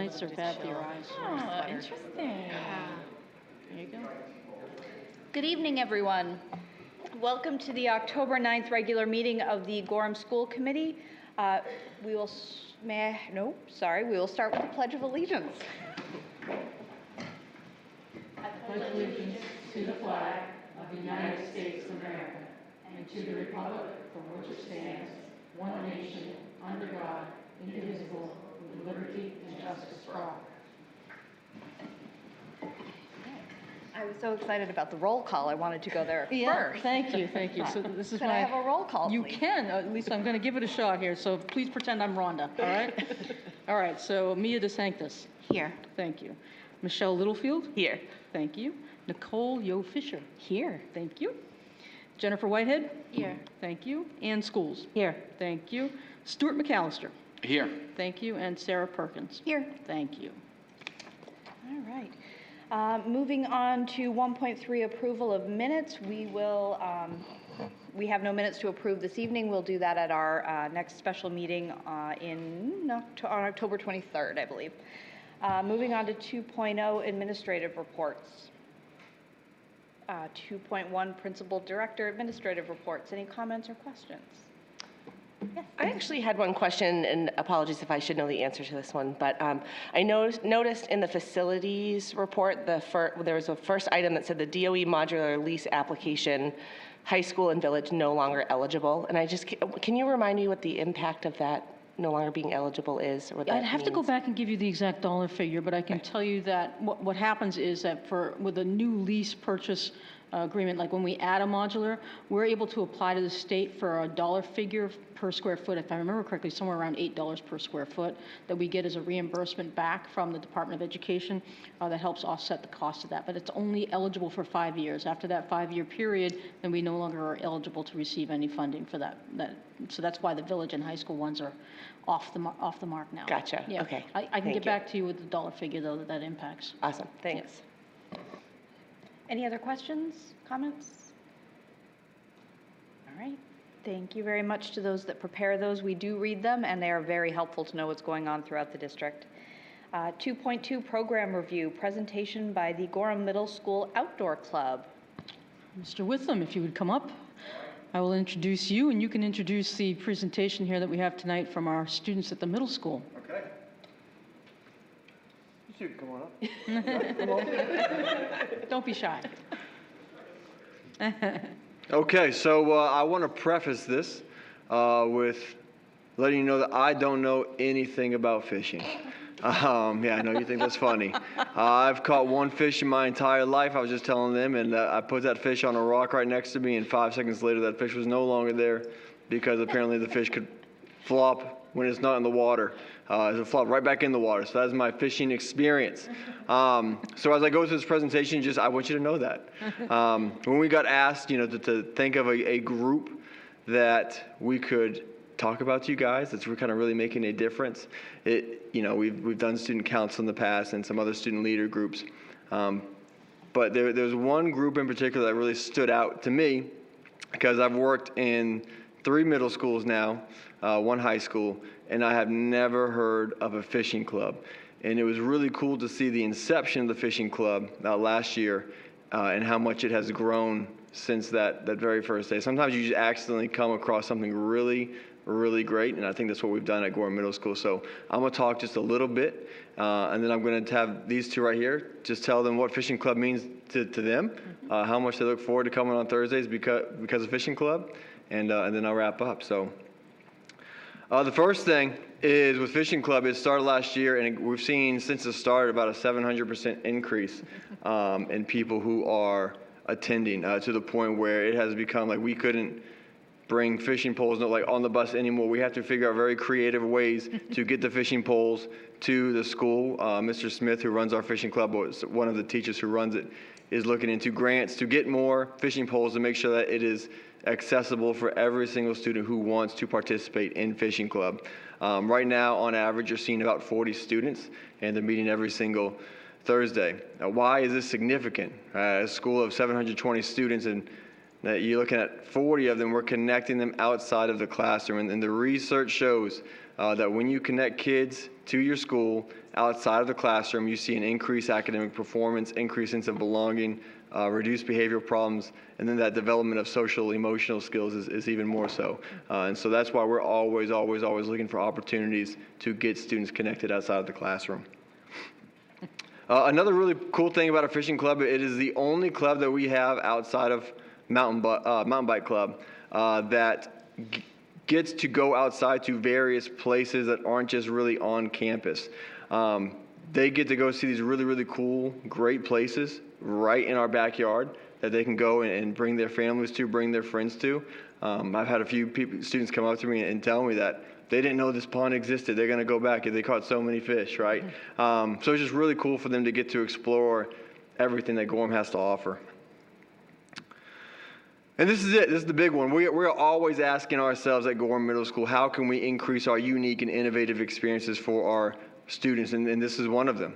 Nights are fat theorized. Oh, interesting. There you go. Good evening, everyone. Welcome to the October 9th regular meeting of the Gorham School Committee. We will start with the Pledge of Allegiance. I pledge allegiance to the flag of the United States of America and to the republic for which it stands, one nation, under God, indivisible, with liberty and justice for all. I was so excited about the roll call, I wanted to go there first. Thank you. So this is Can I have a roll call, You please? can, at least I'm going to give it a shot here, so please pretend I'm Rhonda, all right? All right, so Mia DeSanctis. Here. Thank you. Michelle Littlefield. Here. Thank you. Nicole Yo Fisher. Here. Thank you. Jennifer Whitehead. Here. Thank you. Ann Schools. Here. Thank you. Stuart McAllister. Here. Thank you. And Sarah Perkins. Here. Thank you. All right. Moving on to 1.3, approval of minutes. We have no minutes to approve this evening. We'll do that at our next special meeting on October 23rd, I believe. Moving on to 2.0, administrative reports. 2.1, principal director administrative reports. Any comments or questions? Yes. I actually had one question, and apologies if I should know the answer to this one, but I noticed in the facilities report, there was a first item that said the DOE modular lease application, high school and village no longer eligible. And can you remind me what the impact of that no longer being eligible is? Or what that I'd have to go means? back and give you the exact dollar figure, but I can tell you that what happens is that with a new lease purchase agreement, like when we add a modular, we're able to apply to the state for a dollar figure per square foot, if I remember correctly, somewhere around $8 per square foot that we get as a reimbursement back from the Department of Education that helps offset the cost of that. But it's only eligible for 5 years. After that 5-year period, then we no longer are eligible to receive any funding for that. So that's why the village and high school ones are off the mark now. Gotcha. Yeah. Okay. I can Thank get you. back to you with the dollar figure, though, that impacts. Awesome. Thanks. Any other questions, comments? All right. Thank you very much to those that prepare those. We do read them, and they are very helpful to know what's going on throughout the district. 2.2, program review, presentation by the Gorham Middle School Outdoor Club. Mr. Witham, if you would come up, I will introduce you, and you can introduce the presentation here that we have tonight from our students at the middle school. Okay. You two, come on up. Don't be shy. Okay, so I want to preface this with letting you know that I don't know anything about fishing. Yeah, I know you think that's funny. I've caught one fish in my entire life. I was just telling them, and I put that fish on a rock right next to me, and 5 seconds later, that fish was no longer there because apparently the fish could flop when it's not in the water. It flopped right back in the water. So that is my fishing experience. So as I go through this presentation, I want you to know that. When we got asked, to think of a group that we could talk about to you guys, that's kind of really making a difference. We've done student council in the past and some other student leader groups. But there's one group in particular that really stood out to me because I've worked in 3 middle schools now, 1 high school, and I have never heard of a fishing club. And it was really cool to see the inception of the fishing club last year and how much it has grown since that very first day. Sometimes you just accidentally come across something really, really great, and I think that's what we've done at Gorham Middle School. So I'm going to talk just a little bit, and then I'm going to have these two right here just tell them what fishing club means to them, how much they look forward to coming on Thursdays because of fishing club, and then I'll wrap up. So the first thing is with Fishing Club, it started last year, and we've seen since the start about a 700% increase in people who are attending to the point where it has become like we couldn't bring fishing poles on the bus anymore. We have to figure out very creative ways to get the fishing poles to the school. Mr. Smith, who runs our fishing club, one of the teachers who runs it, is looking into grants to get more fishing poles to make sure that it is accessible for every single student who wants to participate in Fishing Club. Right now, on average, you're seeing about 40 students, and they're meeting every single Thursday. Now, why is this significant? A school of 720 students, and that you're looking at 40 of them, we're connecting them outside of the classroom. And the research shows that when you connect kids to your school outside of the classroom, you see an increased academic performance, increased sense of belonging, reduced behavioral problems, and then that development of social emotional skills is even more so. And so that's why we're always looking for opportunities to get students connected outside of the classroom. Another really cool thing about our fishing club, it is the only club that we have outside of mountain bike club that gets to go outside to various places that aren't just really on campus. They get to go see these really cool, great places right in our backyard that they can go and bring their families to, bring their friends to. I've had a few students come up to me and tell me that they didn't know this pond existed. They're going to go back and they caught so many fish, right? So it's just really cool for them to get to explore everything that Gorham has to offer. And this is it. This is the big one. We're always asking ourselves at Gorham Middle School, how can we increase our unique and innovative experiences for our students? And this is one of them.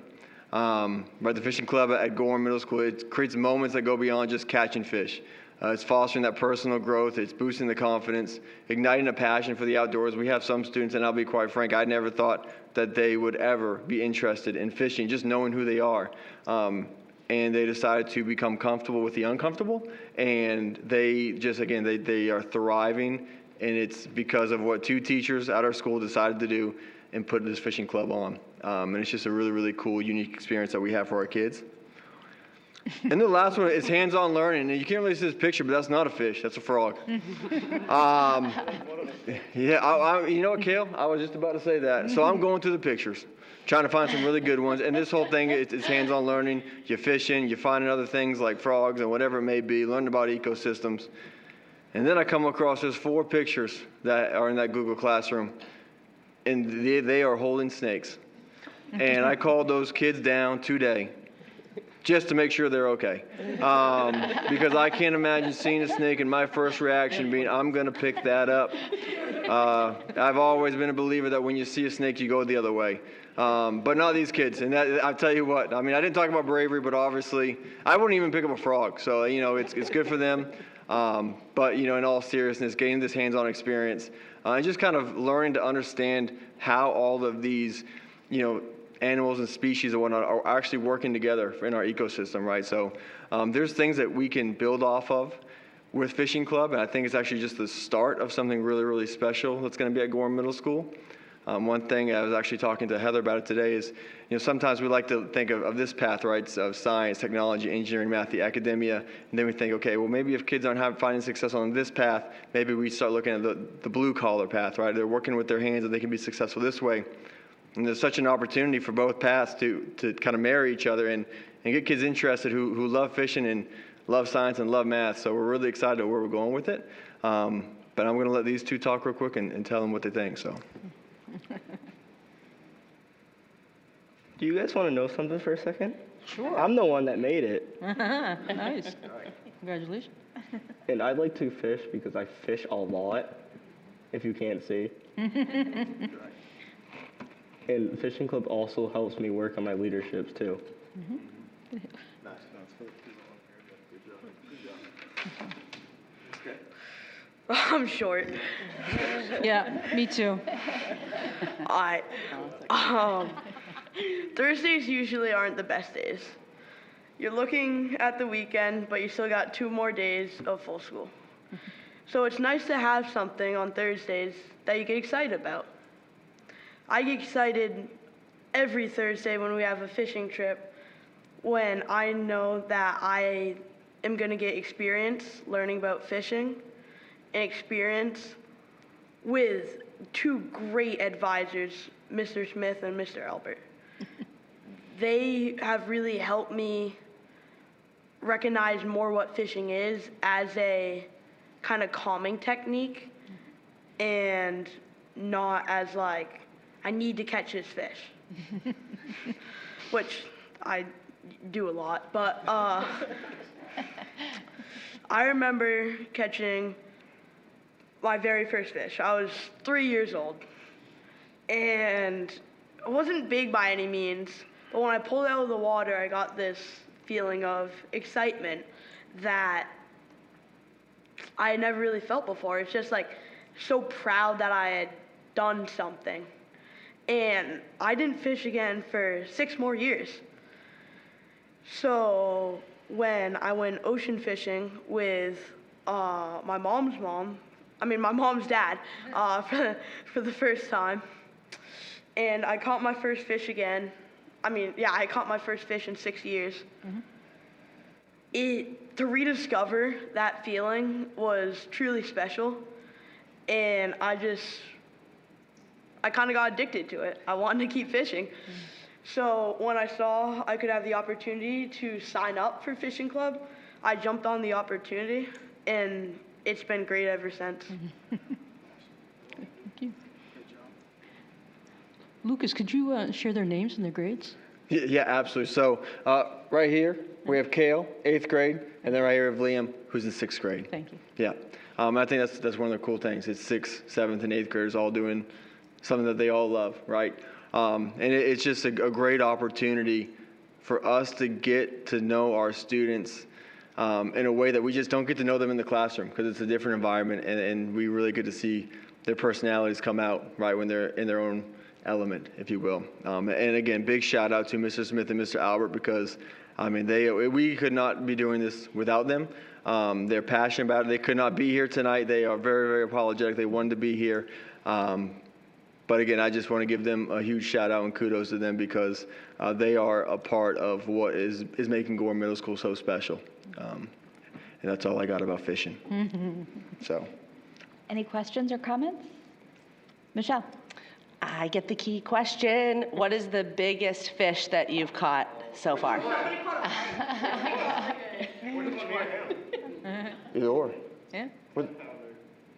Right, the fishing club at Gorham Middle School, it creates moments that go beyond just catching fish. It's fostering that personal growth. It's boosting the confidence, igniting a passion for the outdoors. We have some students, and I'll be quite frank, I never thought that they would ever be interested in fishing, just knowing who they are. And they decided to become comfortable with the uncomfortable, and they just, again, they are thriving, and it's because of what two teachers at our school decided to do and put this fishing club on. And it's just a really cool, unique experience that we have for our kids. And the last one is hands-on learning. And you can't really see this picture, but that's not a fish. That's a frog. Yeah, you know what, Kale? I was just about to say that. So I'm going through the pictures, trying to find some really good ones. And this whole thing, it's hands-on learning. You're fishing, you're finding other things like frogs and whatever it may be, learning about ecosystems. And then I come across there's 4 pictures that are in that Google Classroom, and they are holding snakes. And I called those kids down today just to make sure they're okay. Because I can't imagine seeing a snake and my first reaction being, I'm going to pick that up. I've always been a believer that when you see a snake, you go the other way. But not these kids. And I'll tell you what, I mean, I didn't talk about bravery, but obviously, I wouldn't even pick up a frog. So, you know, it's good for them. But, you know, in all seriousness, gaining this hands-on experience and just kind of learning to understand how all of these, you know, animals and species and whatnot are actually working together in our ecosystem, right? So there's things that we can build off of with Fishing Club, and I think it's actually just the start of something really special that's going to be at Gorham Middle School. One thing I was actually talking to Heather about it today is, you know, sometimes we like to think of this path, right, of science, technology, engineering, math, the academia, and then we think, okay, well, maybe if kids aren't finding success on this path, maybe we start looking at the blue-collar path, right? They're working with their hands and they can be successful this way. And there's such an opportunity for both paths to kind of marry each other and get kids interested who love fishing and love science and love math. So we're really excited where we're going with it. But I'm going to let these two talk real quick and tell them what they think. So. Do you guys want to know something for a second? Sure. I'm the one that made it. Nice. Congratulations. And I like to fish because I fish a lot, if you can't see. And Fishing Club also helps me work on my leaderships too. I'm short. Yeah, me too. Alright. Thursdays usually aren't the best days. You're looking at the weekend, but you still got 2 more days of full school. So it's nice to have something on Thursdays that you get excited about. I get excited every Thursday when we have a fishing trip when I know that I am going to get experience learning about fishing and experience with 2 great advisors, Mr. Smith and Mr. Albert. They have really helped me recognize more what fishing is as a kind of calming technique and not as like, I need to catch this fish, which I do a lot, but I remember catching my very first fish. I was 3 years old, and I wasn't big by any means, but when I pulled it out of the water, I got this feeling of excitement that I had never really felt before. It's just like so proud that I had done something. And I didn't fish again for 6 more years. So when I went ocean fishing with my mom's dad, for the first time, and I caught my first fish again. I caught my first fish in 6 years. To rediscover that feeling was truly special, and I kind of got addicted to it. I wanted to keep fishing. So when I saw I could have the opportunity to sign up for Fishing Club, I jumped on the opportunity, and it's been great ever since. Thank you. Lucas, could you share their names and their grades? Yeah, absolutely. So right here, we have Kale, 8th grade, and then right here we have Liam, who's in 6th grade. Thank you. Yeah. I think that's one of the cool things. It's 6th, 7th, and 8th graders all doing something that they all love, right? And it's just a great opportunity for us to get to know our students in a way that we just don't get to know them in the classroom, because it's a different environment, and we really get to see their personalities come out, right, when they're in their own element, if you will. And again, big shout out to Mr. Smith and Mr. Albert, because we could not be doing this without them. They're passionate about it. They could not be here tonight. They are very, very apologetic. They wanted to be here. But again, I just want to give them a huge shout out and kudos to them, because they are a part of what is making Gore Middle School so special. And that's all I got about fishing. So. Any questions or comments? Michelle? I get the key question. What is the biggest fish that you've caught so far? Either or. Yeah. What?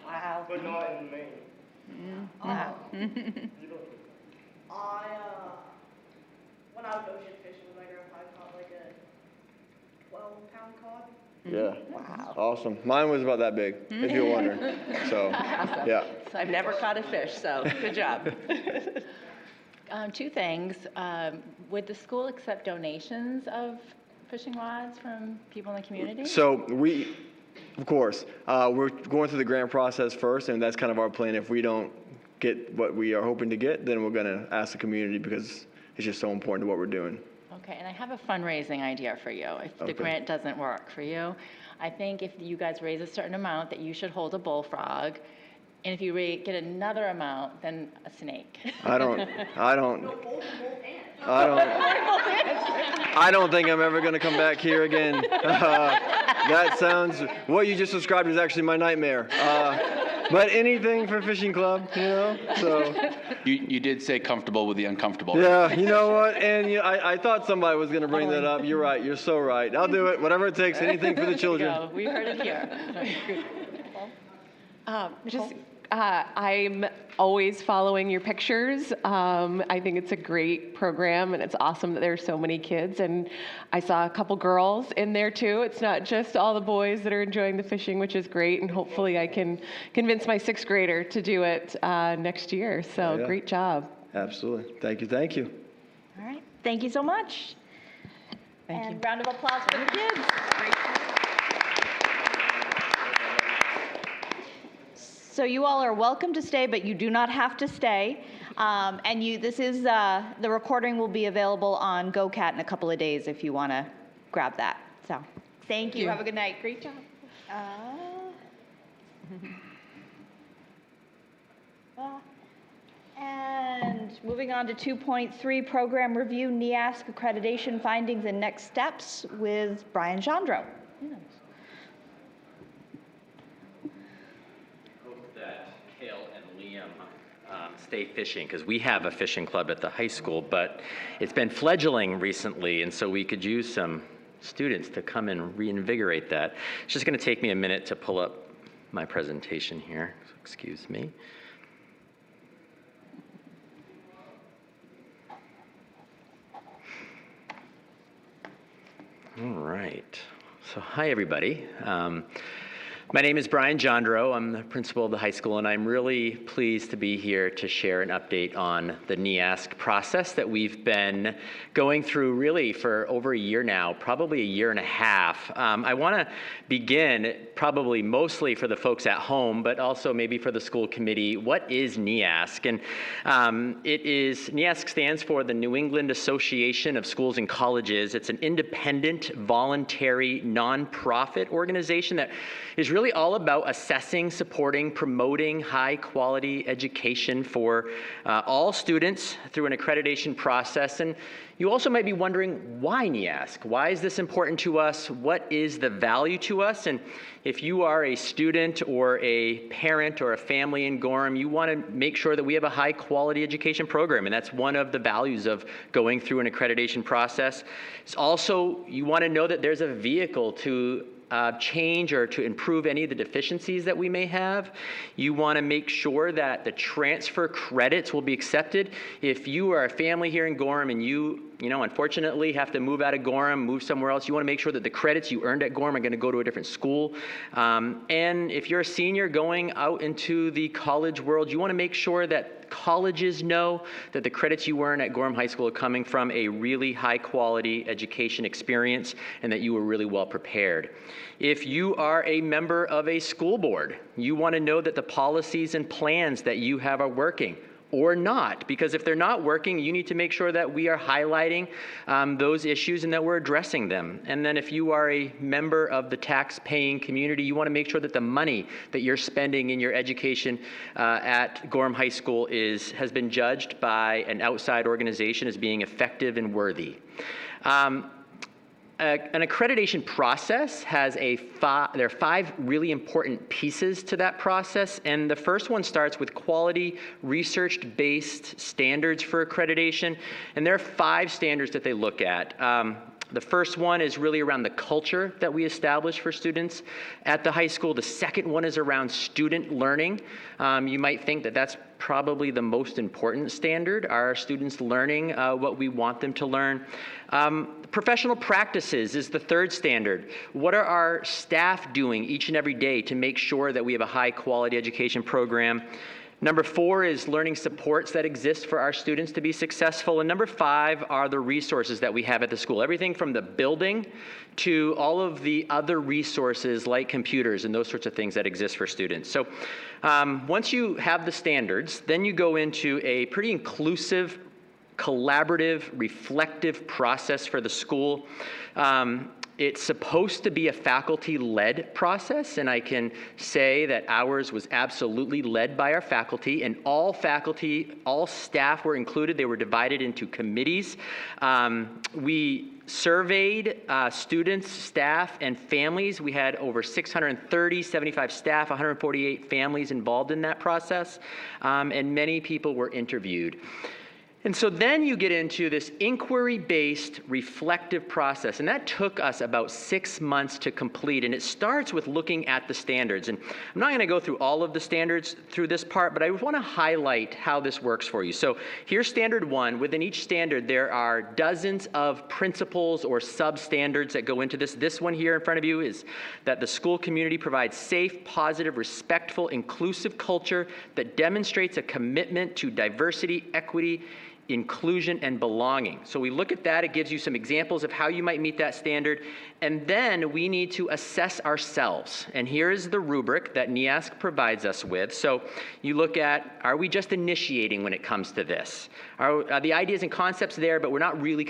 Wow. But not in Maine. Wow. When I was ocean fishing with my grandpa, I caught like a 12-pound cod. Yeah. Wow. Awesome. Mine was about that big, if you're wondering. So, yeah. So I've never caught a fish, so good job. Two things. Would the school accept donations of fishing rods from people in the community? So of course, we're going through the grant process first, and that's kind of our plan. If we don't get what we are hoping to get, then we're going to ask the community, because it's just so important to what we're doing. Okay, and I have a fundraising idea for you. If the Okay. grant doesn't work for you, I think if you guys raise a certain amount, that you should hold a bullfrog. And if you get another amount, then a snake. I don't think I'm ever going to come back here again. That sounds, what you just described is actually my nightmare. But anything for fishing club, so. You did say comfortable with the uncomfortable. Yeah, you know what? And I thought somebody was going to bring that up. You're right. You're so right. I'll do it. Whatever it takes. Anything for the children. There you go. We heard it here. I'm always following your pictures. I think it's a great program, and it's awesome that there are so many kids. And I saw a couple girls in there too. It's not just all the boys that are enjoying the fishing, which is great. And hopefully I can convince my 6th grader to do it next year. So Yeah. great job. Absolutely. Thank you. Thank you. All right. Thank you so much. Thank you. Round of applause for the kids. So you all are welcome to stay, but you do not have to stay. The recording will be available on GoCat in a couple of days if you want to grab that. So, thank you. you. Have a good night. Great job. And moving on to 2.3, Program Review, NEASC Accreditation Findings and Next Steps with Brian Chandro. Hope that Kale and Liam stay fishing, because we have a fishing club at the high school, but it's been fledgling recently, and so we could use some students to come and reinvigorate that. It's just going to take me a minute to pull up my presentation here, so excuse me. All right. So hi, everybody. My name is Brian Jondro. I'm the principal of the high school, and I'm really pleased to be here to share an update on the NEASC process that we've been going through really for over a year now, probably a year and a half. I want to begin probably mostly for the folks at home, but also maybe for the school committee. What is NEASC? And NEASC stands for the New England Association of Schools and Colleges. It's an independent, voluntary, nonprofit organization that is really all about assessing, supporting, promoting high-quality education for all students through an accreditation process. And you also might be wondering, why NEASC? Why is this important to us? What is the value to us? And if you are a student or a parent or a family in Gorham, you want to make sure that we have a high-quality education program, and that's one of the values of going through an accreditation process. It's also, you want to know that there's a vehicle to change or to improve any of the deficiencies that we may have. You want to make sure that the transfer credits will be accepted. If you are a family here in Gorham and you unfortunately have to move out of Gorham, move somewhere else, you want to make sure that the credits you earned at Gorham are going to go to a different school. And if you're a senior going out into the college world, you want to make sure that colleges know that the credits you earn at Gorham High School are coming from a really high quality education experience and that you were really well prepared. If you are a member of a school board, you want to know that the policies and plans that you have are working. Or not, because if they're not working, you need to make sure that we are highlighting those issues and that we're addressing them. And then if you are a member of the tax-paying community, you want to make sure that the money that you're spending in your education at Gorham High School has been judged by an outside organization as being effective and worthy. An accreditation process has there are 5 really important pieces to that process, and the first one starts with quality research-based standards for accreditation, and there are 5 standards that they look at. The first one is really around the culture that we establish for students at the high school. The second one is around student learning. You might think that that's probably the most important standard. Are our students learning what we want them to learn? Professional practices is the third standard. What are our staff doing each and every day to make sure that we have a high quality education program? Number 4 is learning supports that exist for our students to be successful. And number 5 are the resources that we have at the school. Everything from the building to all of the other resources like computers and those sorts of things that exist for students. So once you have the standards, then you go into a pretty inclusive, collaborative, reflective process for the school. It's supposed to be a faculty-led process, and I can say that ours was absolutely led by our faculty, and all faculty, all staff were included. They were divided into committees. We surveyed students, staff, and families. We had over 630, 75 staff, 148 families involved in that process, and many people were interviewed. And so then you get into this inquiry-based reflective process, and that took us about 6 months to complete, and it starts with looking at the standards. And I'm not going to go through all of the standards through this part, but I want to highlight how this works for you. So here's standard 1. Within each standard, there are dozens of principles or sub-standards that go into this. This one here in front of you is that the school community provides safe, positive, respectful, inclusive culture that demonstrates a commitment to diversity, equity, inclusion, and belonging. So we look at that. It gives you some examples of how you might meet that standard. And then we need to assess ourselves. And here's the rubric that NEASC provides us with. So you look at, are we just initiating when it comes to this? Are the ideas and concepts there, but we're not really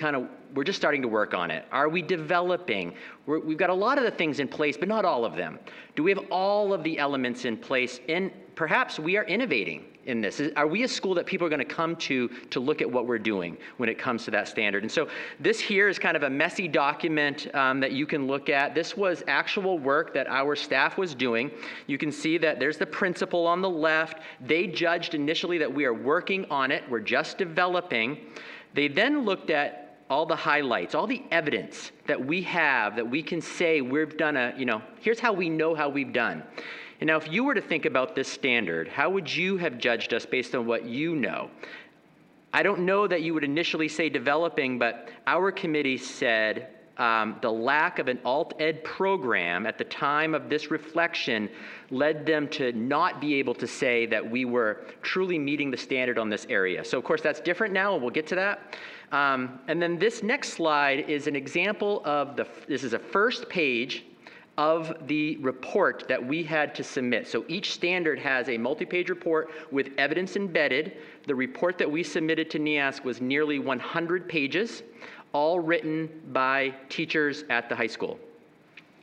we're just starting to work on it. Are we developing? We've got a lot of the things in place, but not all of them. Do we have all of the elements in place? And perhaps we are innovating in this. Are we a school that people are going to come to look at what we're doing when it comes to that standard? And so this here is kind of a messy document that you can look at. This was actual work that our staff was doing. You can see that there's the principal on the left. They judged initially that we are working on it. We're just developing. They then looked at all the highlights, all the evidence that we have that we can say we've done here's how we know how we've done. And now if you were to think about this standard, how would you have judged us based on what you know? I don't know that you would initially say developing, but our committee said the lack of an alt-ed program at the time of this reflection led them to not be able to say that we were truly meeting the standard on this area. So of course that's different now, and we'll get to that. And then this next slide is an example of this is a first page of the report that we had to submit. So each standard has a multi-page report with evidence embedded. The report that we submitted to NEASC was nearly 100 pages, all written by teachers at the high school.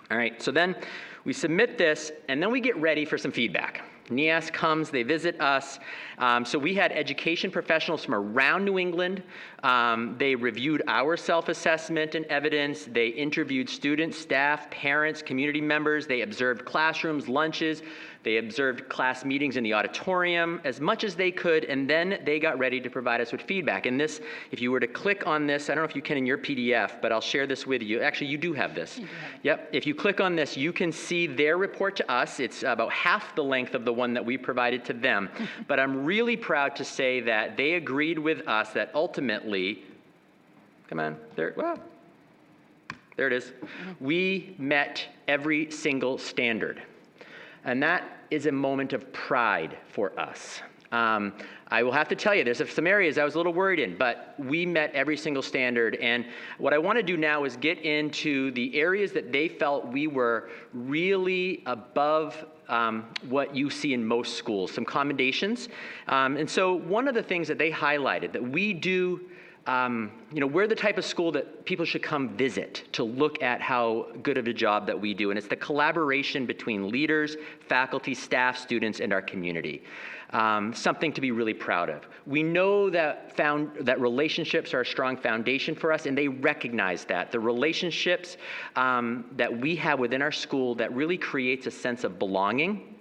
All right, so then we submit this, and then we get ready for some feedback. NEASC comes, they visit us. So we had education professionals from around New England. They reviewed our self-assessment and evidence. They interviewed students, staff, parents, community members. They observed classrooms, lunches. They observed class meetings in the auditorium as much as they could, and then they got ready to provide us with feedback. And this, if you were to click on this, I don't know if you can in your PDF, but I'll share this with you. Actually, you do have this. Yep. If you click on this, you can see their report to us. It's about half the length of the one that we provided to them. But I'm really proud to say that they agreed with us that ultimately, come on, there it is. We met every single standard. And that is a moment of pride for us. I will have to tell you, there's some areas I was a little worried in, but we met every single standard. And what I want to do now is get into the areas that they felt we were really above what you see in most schools, some commendations. And so one of the things that they highlighted that we do, we're the type of school that people should come visit to look at how good of a job that we do. And it's the collaboration between leaders, faculty, staff, students, and our community. Something to be really proud of. We know that relationships are a strong foundation for us, and they recognize that. The relationships that we have within our school that really creates a sense of belonging.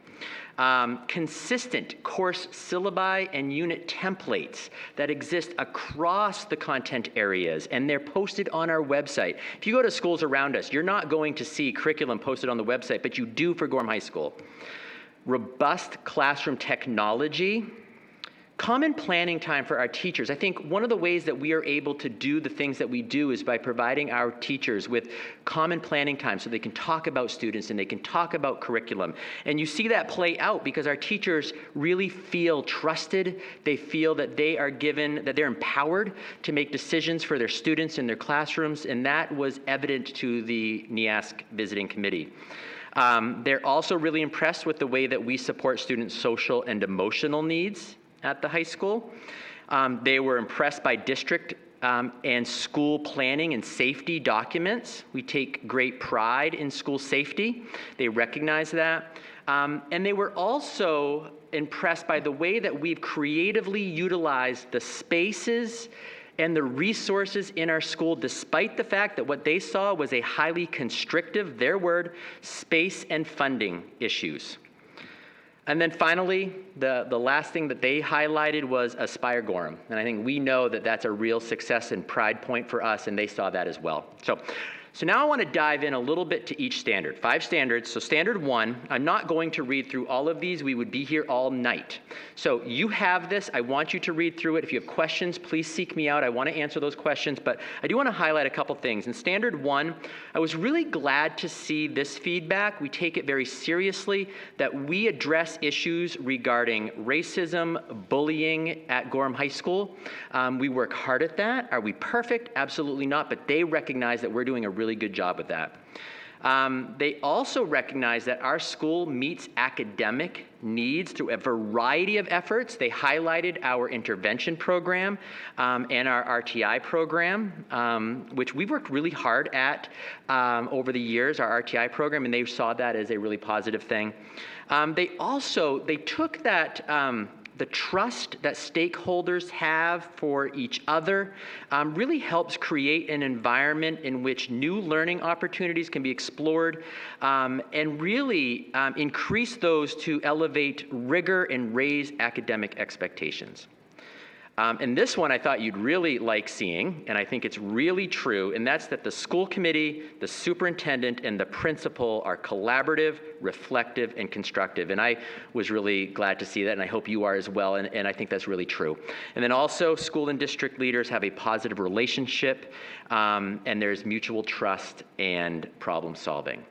Consistent course syllabi and unit templates that exist across the content areas, and they're posted on our website. If you go to schools around us, you're not going to see curriculum posted on the website, but you do for Gorham High School. Robust classroom technology. Common planning time for our teachers. I think one of the ways that we are able to do the things that we do is by providing our teachers with common planning time so they can talk about students and they can talk about curriculum. And you see that play out because our teachers really feel trusted. They feel that they're empowered to make decisions for their students in their classrooms, and that was evident to the NEASC visiting committee. They're also really impressed with the way that we support students' social and emotional needs at the high school. They were impressed by district and school planning and safety documents. We take great pride in school safety. They recognize that. And they were also impressed by the way that we've creatively utilized the spaces and the resources in our school, despite the fact that what they saw was a highly constrictive, their word, space and funding issues. And then finally, the last thing that they highlighted was Aspire Gorham. And I think we know that that's a real success and pride point for us, and they saw that as well. So now I want to dive in a little bit to each standard. 5 standards. So standard 1, I'm not going to read through all of these. We would be here all night. So you have this. I want you to read through it. If you have questions, please seek me out. I want to answer those questions, but I do want to highlight a couple things. In standard 1, I was really glad to see this feedback. We take it very seriously, that we address issues regarding racism, bullying at Gorham High School. We work hard at that. Are we perfect? Absolutely not, but they recognize that we're doing a really good job with that. They also recognize that our school meets academic needs through a variety of efforts. They highlighted our intervention program and our RTI program, which we've worked really hard at over the years, our RTI program, and they saw that as a really positive thing. They took that the trust that stakeholders have for each other really helps create an environment in which new learning opportunities can be explored and really increase those to elevate rigor and raise academic expectations. And this one I thought you'd really like seeing, and I think it's really true, and that's that the school committee, the superintendent, and the principal are collaborative, reflective, and constructive. And I was really glad to see that, and I hope you are as well, and I think that's really true. And then also, school and district leaders have a positive relationship, and there's mutual trust and problem solving.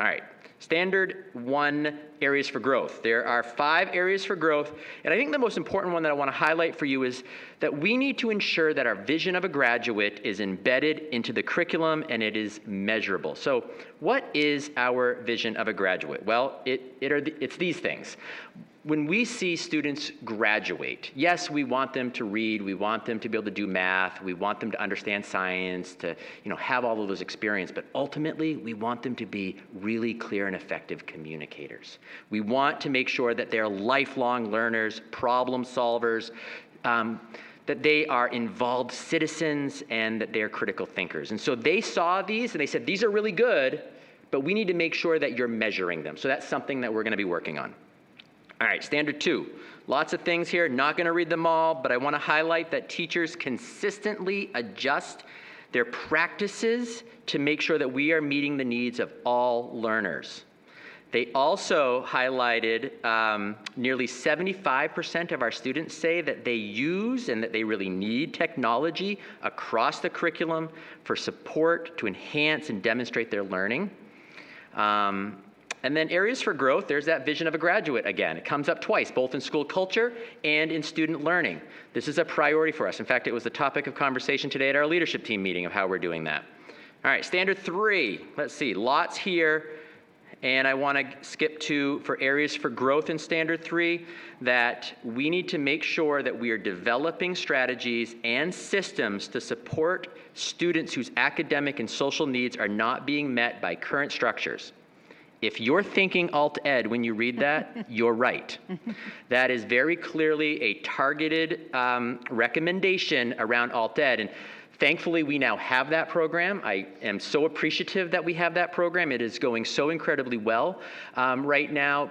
All right. Standard 1, areas for growth. There are 5 areas for growth, and I think the most important one that I want to highlight for you is that we need to ensure that our vision of a graduate is embedded into the curriculum and it is measurable. So what is our vision of a graduate? Well, it's these things. When we see students graduate, yes, we want them to read, we want them to be able to do math, we want them to understand science, to have all of those experiences, but ultimately we want them to be really clear and effective communicators. We want to make sure that they're lifelong learners, problem solvers, that they are involved citizens, and that they're critical thinkers. And so they saw these and they said, these are really good, but we need to make sure that you're measuring them. So that's something that we're going to be working on. All right, standard 2. Lots of things here, not going to read them all, but I want to highlight that teachers consistently adjust their practices to make sure that we are meeting the needs of all learners. They also highlighted nearly 75% of our students say that they use and that they really need technology across the curriculum for support to enhance and demonstrate their learning. And then areas for growth, there's that vision of a graduate again. It comes up twice, both in school culture and in student learning. This is a priority for us. In fact, it was the topic of conversation today at our leadership team meeting of how we're doing that. All right, standard 3. Let's see, lots here. And I want to skip to, for areas for growth in standard 3, that we need to make sure that we are developing strategies and systems to support students whose academic and social needs are not being met by current structures. If you're thinking alt-ed when you read that, you're right. That is very clearly a targeted recommendation around alt-ed. And thankfully, we now have that program. I am so appreciative that we have that program. It is going so incredibly well right now.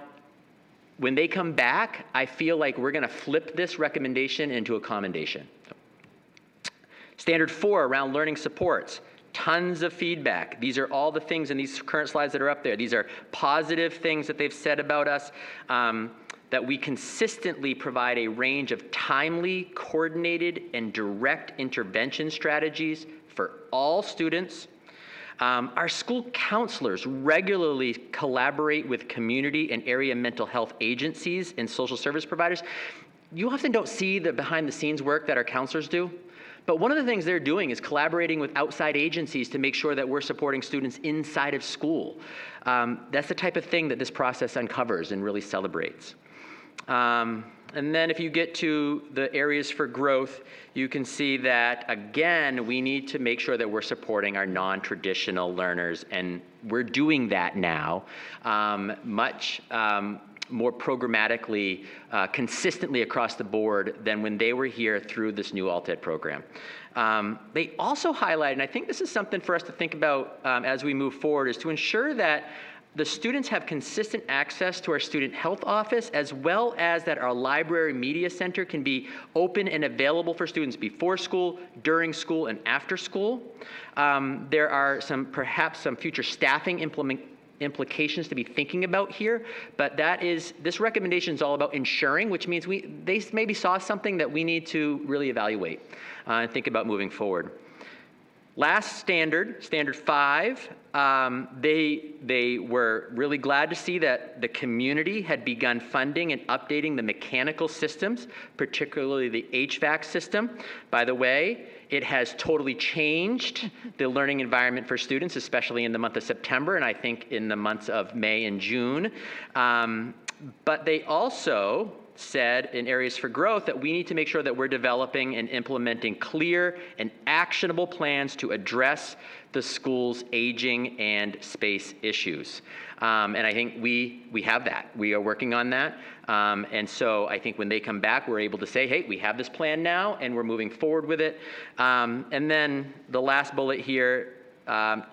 When they come back, I feel like we're going to flip this recommendation into a commendation. Standard 4 around learning supports. Tons of feedback. These are all the things in these current slides that are up there. These are positive things that they've said about us, that we consistently provide a range of timely, coordinated, and direct intervention strategies for all students. Our school counselors regularly collaborate with community and area mental health agencies and social service providers. You often don't see the behind-the-scenes work that our counselors do. But one of the things they're doing is collaborating with outside agencies to make sure that we're supporting students inside of school. That's the type of thing that this process uncovers and really celebrates. And then if you get to the areas for growth, you can see that, again, we need to make sure that we're supporting our non-traditional learners, and we're doing that now much more programmatically, consistently across the board than when they were here through this new alt-ed program. They also highlight, and I think this is something for us to think about as we move forward, is to ensure that the students have consistent access to our student health office, as well as that our library media center can be open and available for students before school, during school, and after school. There are perhaps some future staffing implications to be thinking about here, but this recommendation is all about ensuring, which means they maybe saw something that we need to really evaluate and think about moving forward. Last standard 5, they were really glad to see that the community had begun funding and updating the mechanical systems, particularly the HVAC system. By the way, it has totally changed the learning environment for students, especially in the month of September, and I think in the months of May and June. But they also said in areas for growth that we need to make sure that we're developing and implementing clear and actionable plans to address the school's aging and space issues. And I think we have that. We are working on that. And so I think when they come back, we're able to say, hey, we have this plan now, and we're moving forward with it. And then the last bullet here,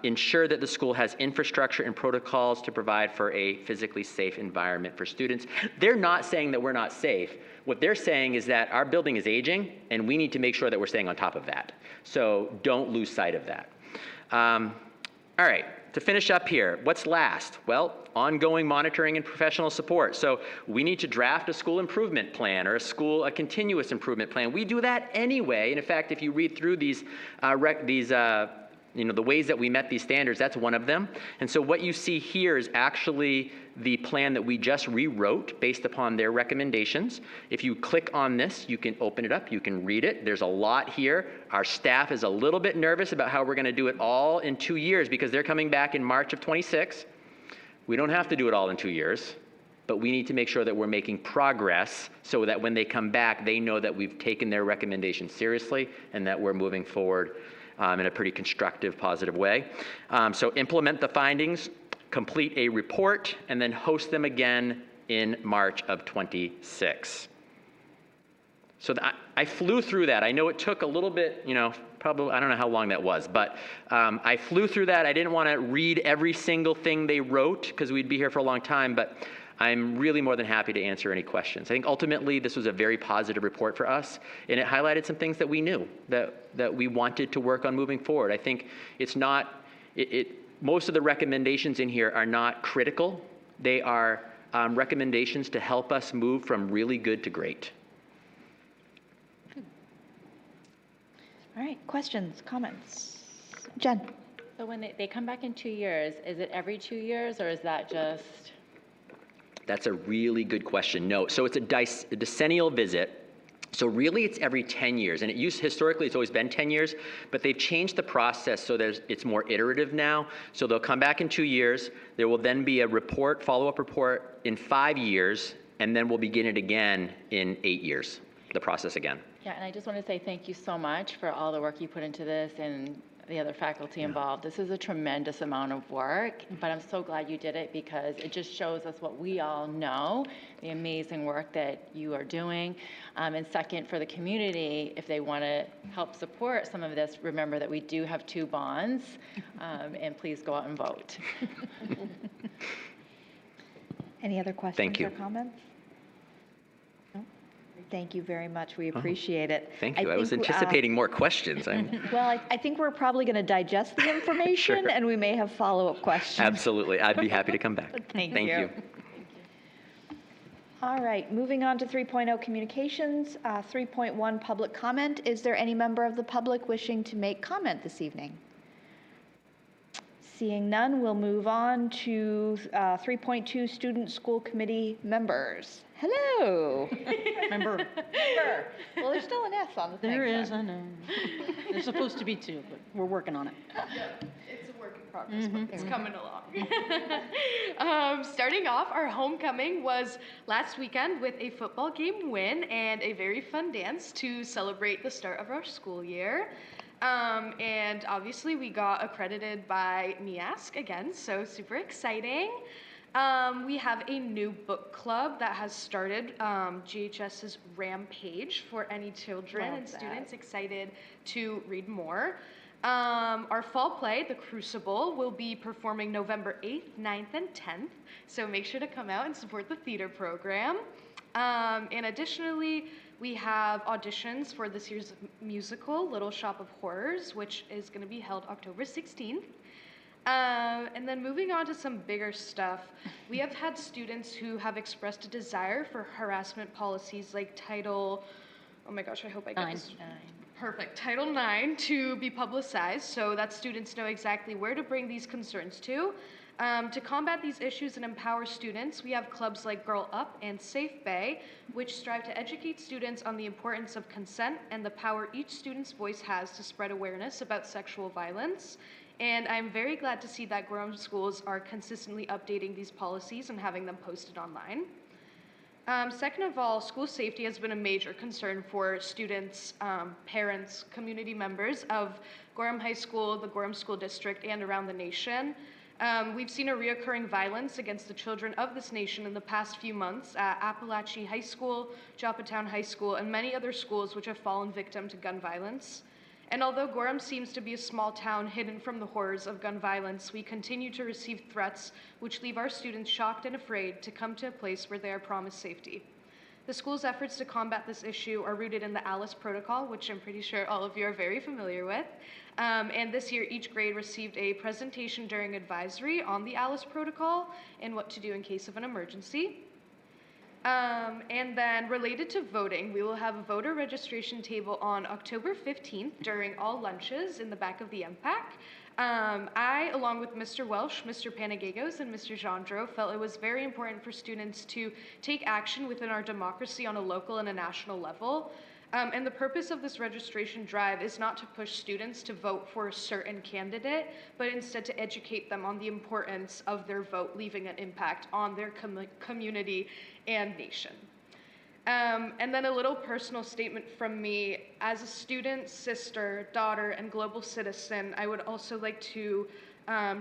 ensure that the school has infrastructure and protocols to provide for a physically safe environment for students. They're not saying that we're not safe. What they're saying is that our building is aging, and we need to make sure that we're staying on top of that. So don't lose sight of that. All right, to finish up here, what's last? Well, ongoing monitoring and professional support. So we need to draft a school improvement plan or a continuous improvement plan. We do that anyway. And in fact, if you read through these the ways that we met these standards, that's one of them. And so what you see here is actually the plan that we just rewrote based upon their recommendations. If you click on this, you can open it up, you can read it. There's a lot here. Our staff is a little bit nervous about how we're going to do it all in 2 years because they're coming back in March of 26. We don't have to do it all in 2 years, but we need to make sure that we're making progress so that when they come back, they know that we've taken their recommendations seriously and that we're moving forward in a pretty constructive, positive way. So implement the findings, complete a report, and then host them again in March of 26. So I flew through that. I know it took a little bit, probably, I don't know how long that was, but I flew through that. I didn't want to read every single thing they wrote because we'd be here for a long time, but I'm really more than happy to answer any questions. I think ultimately this was a very positive report for us, and it highlighted some things that we knew that we wanted to work on moving forward. I think it's not, most of the recommendations in here are not critical. They are recommendations to help us move from really good to great. All right, questions, comments? Jen? So when they come back in 2 years, is it every 2 years or is that just? That's a really good question. No, so it's a decennial visit. So really it's every 10 years, and historically it's always been 10 years, but they've changed the process so it's more iterative now. So they'll come back in 2 years, there will then be a follow-up report in 5 years, and then we'll begin it again in 8 years, the process again. Yeah, and I just want to say thank you so much for all the work you put into this and the other faculty involved. This is a tremendous amount of work, but I'm so glad you did it because it just shows us what we all know, the amazing work that you are doing. And second, for the community, if they want to help support some of this, remember that we do have 2 bonds, and please go out and vote. Any other questions Thank you. or comments? No? Thank you very much. We appreciate it. Thank you. I was anticipating more questions. Well, I think we're probably going to digest the information, Sure. and we may have follow-up questions. Absolutely. I'd be happy to come back. Thank you. All right, moving on to 3.0 communications. 3.1 public comment. Is there any member of the public wishing to make comment this evening? Seeing none, we'll move on to 3.2 student school committee members. Hello. Member, Well, there's still an S on the thing. there is, I know. There's supposed to be 2, but we're working on it. It's a work in progress, but it's coming along. Starting off, our homecoming was last weekend with a football game win and a very fun dance to celebrate the start of our school year. And obviously we got accredited by NEASC again, so super exciting. We have a new book club that has started, GHS's Rampage, for any children and students excited to read more. Our fall play, The Crucible, will be performing November 8th, 9th, and 10th, so make sure to come out and support the theater program. And additionally, we have auditions for this year's musical, Little Shop of Horrors, which is going to be held October 16th. And then moving on to some bigger stuff, we have had students who have expressed a desire for harassment policies like Title, oh my gosh, I hope I get this. Perfect, Title IX to be publicized so that students know exactly where to bring these concerns to. To combat these issues and empower students, we have clubs like Girl Up and Safe Bay, which strive to educate students on the importance of consent and the power each student's voice has to spread awareness about sexual violence. And I'm very glad to see that Gorham schools are consistently updating these policies and having them posted online. Second of all, school safety has been a major concern for students, parents, community members of Gorham High School, the Gorham School District, and around the nation. We've seen a reoccurring violence against the children of this nation in the past few months at Appalachia High School, Joppatown High School, and many other schools which have fallen victim to gun violence. And although Gorham seems to be a small town hidden from the horrors of gun violence, we continue to receive threats which leave our students shocked and afraid to come to a place where they are promised safety. The school's efforts to combat this issue are rooted in the ALICE protocol, which I'm pretty sure all of you are very familiar with. And this year, each grade received a presentation during advisory on the ALICE protocol and what to do in case of an emergency. And then related to voting, we will have a voter registration table on October 15th during all lunches in the back of the MPAC. I, along with Mr. Welsh, Mr. Panagagos, and Mr. Gendro, felt it was very important for students to take action within our democracy on a local and a national level. And the purpose of this registration drive is not to push students to vote for a certain candidate, but instead to educate them on the importance of their vote leaving an impact on their community and nation. And then a little personal statement from me. As a student, sister, daughter, and global citizen, I would also like to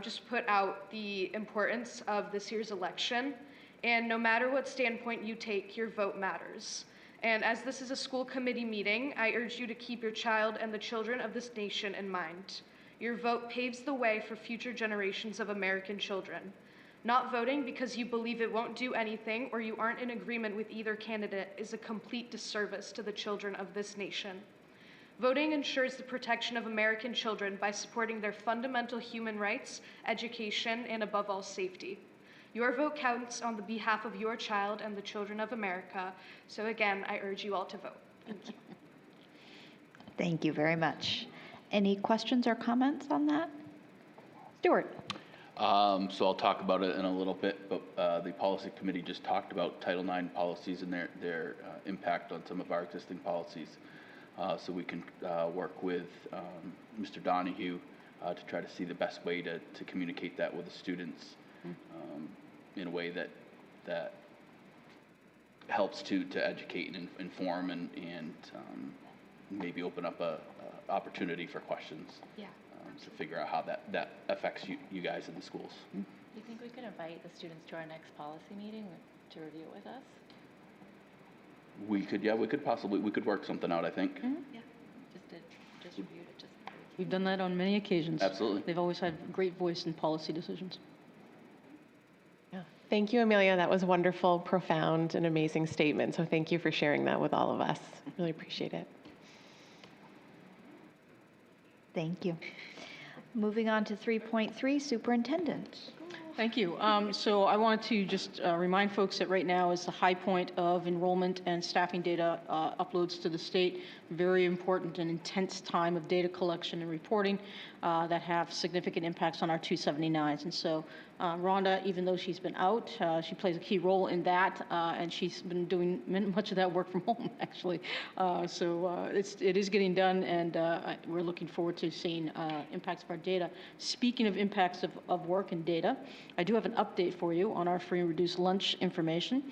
just put out the importance of this year's election. And no matter what standpoint you take, your vote matters. And as this is a school committee meeting, I urge you to keep your child and the children of this nation in mind. Your vote paves the way for future generations of American children. Not voting because you believe it won't do anything or you aren't in agreement with either candidate is a complete disservice to the children of this nation. Voting ensures the protection of American children by supporting their fundamental human rights, education, and above all, safety. Your vote counts on the behalf of your child and the children of America. So again, I urge you all to vote. Thank you. Thank you very much. Any questions or comments on that? Stuart. So I'll talk about it in a little bit, but the policy committee just talked about Title IX policies and their impact on some of our existing policies. So we can work with Mr. Donahue to try to see the best way to communicate that with the students in a way that helps to educate and inform and maybe open up a opportunity for questions. Yeah. To figure out how that affects you guys in the schools. Do you think we could invite the students to our next policy meeting to review it with us? We could work something out, I think. Yeah. Just reviewed it. We've done that on many occasions. Absolutely. They've always had great voice in policy decisions. Yeah. Thank you, Amelia. That was wonderful, profound, and amazing statement. So thank you for sharing that with all of us. Really appreciate it. Thank you. Moving on to 3.3, Superintendent. Thank you. So I wanted to just remind folks that right now is the high point of enrollment and staffing data uploads to the state. Very important and intense time of data collection and reporting that have significant impacts on our 279s. And so Rhonda, even though she's been out, she plays a key role in that, and she's been doing much of that work from home, actually. So it is getting done, and we're looking forward to seeing impacts of our data. Speaking of impacts of work and data, I do have an update for you on our free and reduced lunch information.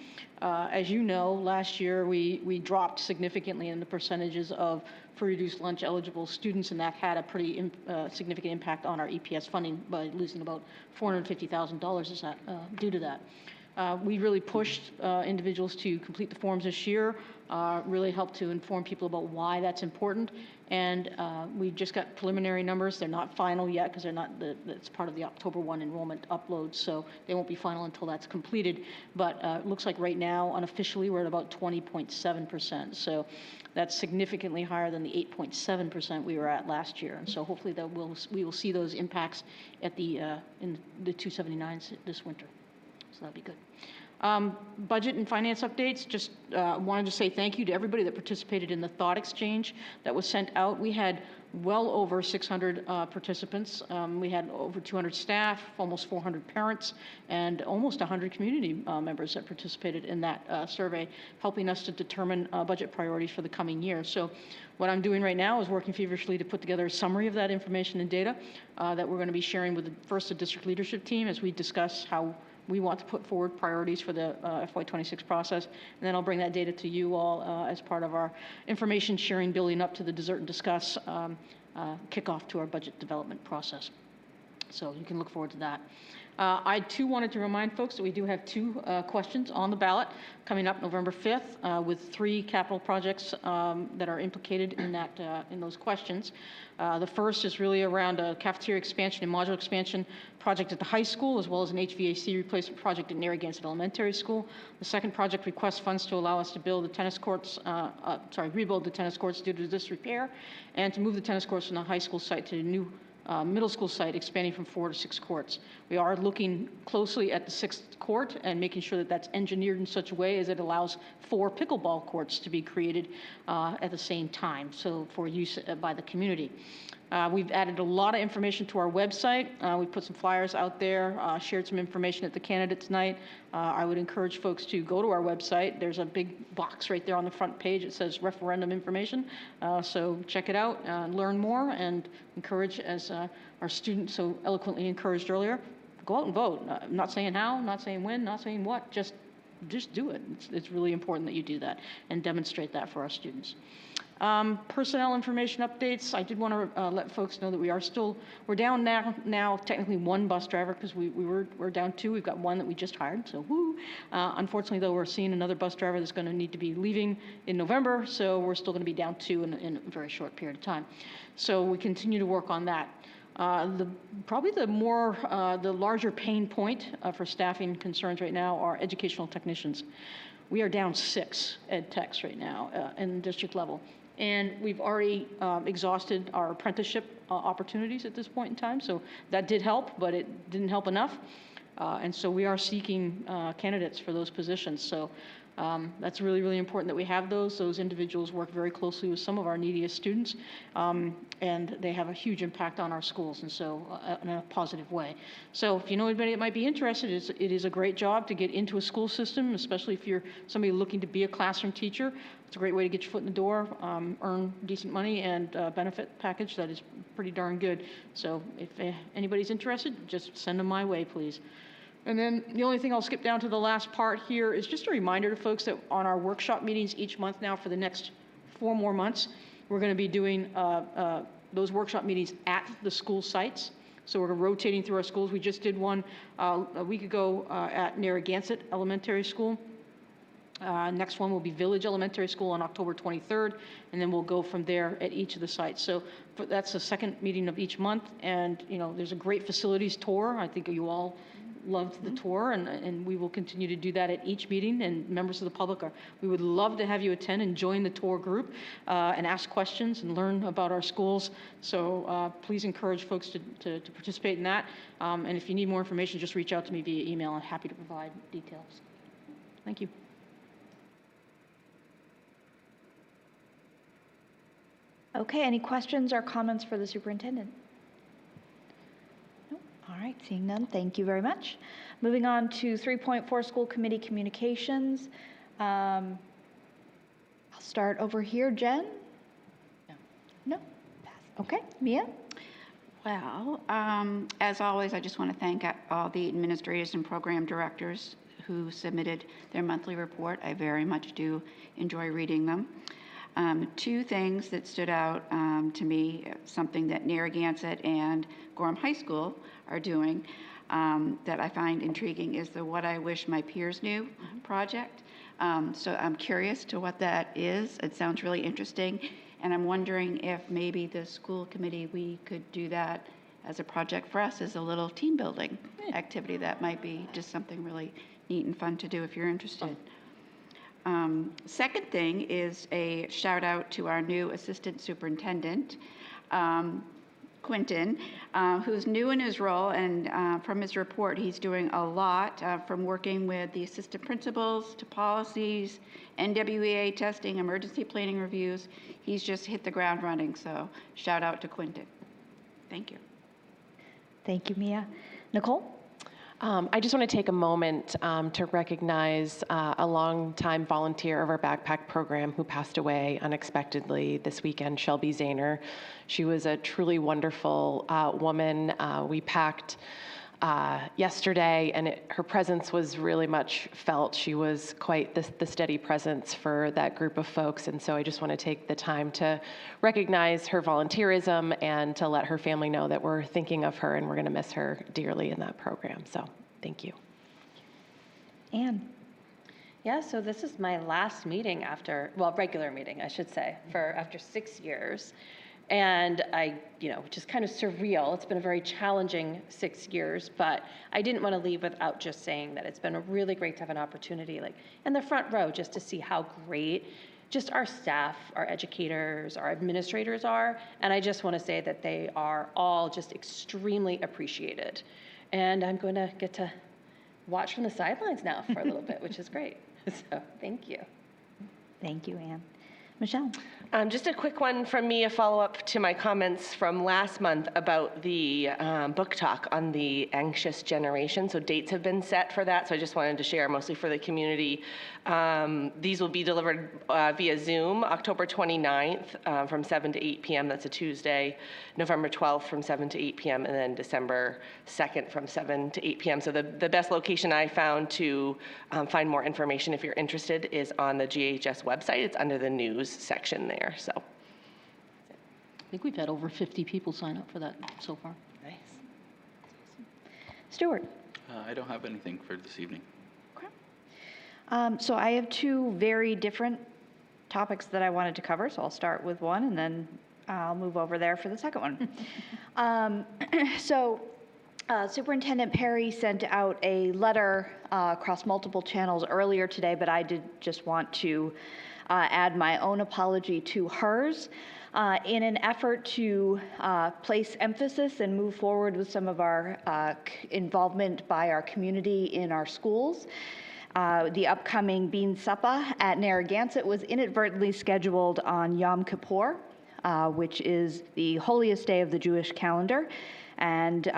As you know, last year we dropped significantly in the percentages of free reduced lunch eligible students, and that had a pretty significant impact on our EPS funding by losing about $450,000 is that, due to that. We really pushed individuals to complete the forms this year, really helped to inform people about why that's important. And we just got preliminary numbers. They're not final yet because they're not. It's part of the October 1 enrollment upload, so they won't be final until that's completed. But it looks like right now, unofficially, we're at about 20.7%. So that's significantly higher than the 8.7% we were at last year. And so hopefully we will see those impacts at in the 279s this winter. So that'd be good. Budget and finance updates, just wanted to say thank you to everybody that participated in the thought exchange that was sent out. We had well over 600 participants. We had over 200 staff, almost 400 parents, and almost 100 community members that participated in that survey, helping us to determine budget priorities for the coming year. So what I'm doing right now is working feverishly to put together a summary of that information and data that we're going to be sharing with the district leadership team as we discuss how we want to put forward priorities for the FY26 process, and then I'll bring that data to you all as part of our information sharing building up to the Dessert and Discuss kickoff to our budget development process. So you can look forward to that. I too wanted to remind folks that we do have two questions on the ballot coming up November 5th with 3 capital projects that are implicated in in those questions. The first is really around a cafeteria expansion and modular expansion project at the high school, as well as an HVAC replacement project at Narragansett Elementary School. The second project requests funds to allow us to build the tennis courts, rebuild the tennis courts due to disrepair, and to move the tennis courts from the high school site to the new middle school site, expanding from 4 to 6 courts. We are looking closely at the 6th court and making sure that that's engineered in such a way as it allows 4 pickleball courts to be created at the same time, so for use by the community. We've added a lot of information to our website. We put some flyers out there, shared some information at the candidates night. I would encourage folks to go to our website. There's a big box right there on the front page. It says referendum information. So check it out, learn more, and encourage, as our student so eloquently encouraged earlier, go out and vote. I'm not saying how, not saying when, not saying what, just do it. It's really important that you do that and demonstrate that for our students. Personnel information updates. I did want to let folks know that we're down now technically 1 bus driver, because we're down 2. We've got 1 that we just hired, so woo. Unfortunately, though, we're seeing another bus driver that's going to need to be leaving in November, so we're still going to be down 2 in a very short period of time. So we continue to work on that. Probably the larger pain point for staffing concerns right now are educational technicians. We are down 6 ed techs right now in district level. And we've already exhausted our apprenticeship opportunities at this point in time. So that did help, but it didn't help enough. And so we are seeking candidates for those positions. So that's really, really important that we have those. Those individuals work very closely with some of our neediest students, and they have a huge impact on our schools, and so in a positive way. So if you know anybody that might be interested, it is a great job to get into a school system, especially if you're somebody looking to be a classroom teacher. It's a great way to get your foot in the door, earn decent money, and benefit package that is pretty darn good. So if anybody's interested, just send them my way, please. And then the only thing I'll skip down to the last part here is just a reminder to folks that on our workshop meetings each month now for the next 4 more months, we're going to be doing those workshop meetings at the school sites. So we're rotating through our schools. We just did one a week ago at Narragansett Elementary School. Next one will be Village Elementary School on October 23rd, and then we'll go from there at each of the sites. So that's the second meeting of each month, and there's a great facilities tour. I think you all loved the tour, and we will continue to do that at each meeting, and members of the public we would love to have you attend and join the tour group and ask questions and learn about our schools. So please encourage folks to participate in that, and if you need more information, just reach out to me via email. I'm happy to provide details. Thank you. Okay, any questions or comments for the superintendent? All right, seeing none, thank you very much. Moving on to 3.4 School Committee Communications. I'll start over here. Jen? No? Pass. Okay, Mia? Well, as always, I just want to thank all the administrators and program directors who submitted their monthly report. I very much do enjoy reading them. 2 things that stood out to me, something that Narragansett and Gorham High School are doing that I find intriguing, is the What I Wish My Peers Knew project. So I'm curious to what that is. It sounds really interesting, and I'm wondering if maybe the school committee, we could do that as a project for us, as a little team building activity. That might be just something really neat and fun to do if you're interested. Second thing is a shout out to our new assistant superintendent, Quentin, who's new in his role, and from his report, he's doing a lot from working with the assistant principals to policies, NWEA testing, emergency planning reviews. He's just hit the ground running, so shout out to Quentin. Thank you. Thank you, Mia. Nicole? I just want to take a moment to recognize a longtime volunteer of our backpack program who passed away unexpectedly this weekend, Shelby Zahner. She was a truly wonderful woman. We packed yesterday, and her presence was really much felt. She was quite the steady presence for that group of folks, and so I just want to take the time to recognize her volunteerism and to let her family know that we're thinking of her and we're going to miss her dearly in that program. So thank you. Anne? Yeah, so this is my last meeting after, well, regular meeting, I should say, after 6 years. And which is kind of surreal. It's been a very challenging 6 years, but I didn't want to leave without just saying that it's been really great to have an opportunity, like in the front row, just to see how great just our staff, our educators, our administrators are. And I just want to say that they are all just extremely appreciated. And I'm going to get to watch from the sidelines now for a little bit, which is great. So thank you. Thank you, Anne. Michelle? Just a quick one from me, a follow-up to my comments from last month about the book talk on the anxious generation. So dates have been set for that, so I just wanted to share mostly for the community. These will be delivered via Zoom, October 29th from 7 to 8 p.m. That's a Tuesday, November 12th from 7 to 8 p.m., and then December 2nd from 7 to 8 p.m. So the best location I found to find more information if you're interested is on the GHS website. It's under the news section there. So I think we've had over 50 people sign up for that so far. nice. Stuart? I don't have anything for this evening. So I have two very different topics that I wanted to cover, so I'll start with one and then I'll move over there for the second one. Superintendent Perry sent out a letter across multiple channels earlier today, but I did just want to add my own apology to hers in an effort to place emphasis and move forward with some of our involvement by our community in our schools. The upcoming Bean Supper at Narragansett was inadvertently scheduled on Yom Kippur, which is the holiest day of the Jewish calendar, and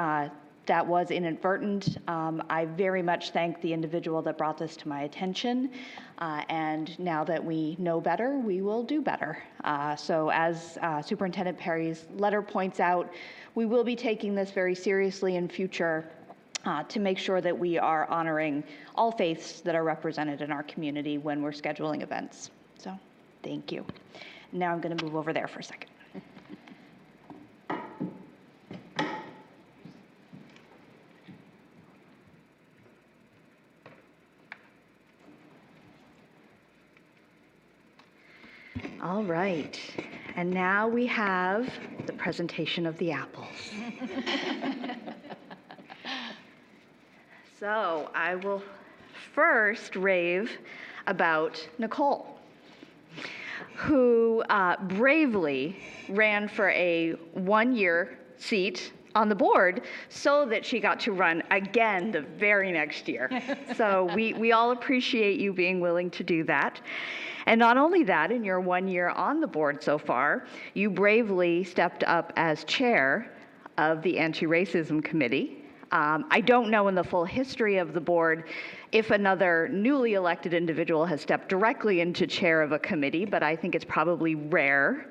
that was inadvertent. I very much thank the individual that brought this to my attention, and now that we know better, we will do better. So as Superintendent Perry's letter points out, we will be taking this very seriously in future to make sure that we are honoring all faiths that are represented in our community when we're scheduling events. So, thank you. Now I'm going to move over there for a second. All right, and now we have the presentation of the apples. So I will first rave about Nicole, who bravely ran for a one-year seat on the board so that she got to run again the very next year. So we all appreciate you being willing to do that. And not only that, in your 1 year on the board so far, you bravely stepped up as chair of the Anti-Racism Committee. I don't know in the full history of the board if another newly elected individual has stepped directly into chair of a committee, but I think it's probably rare,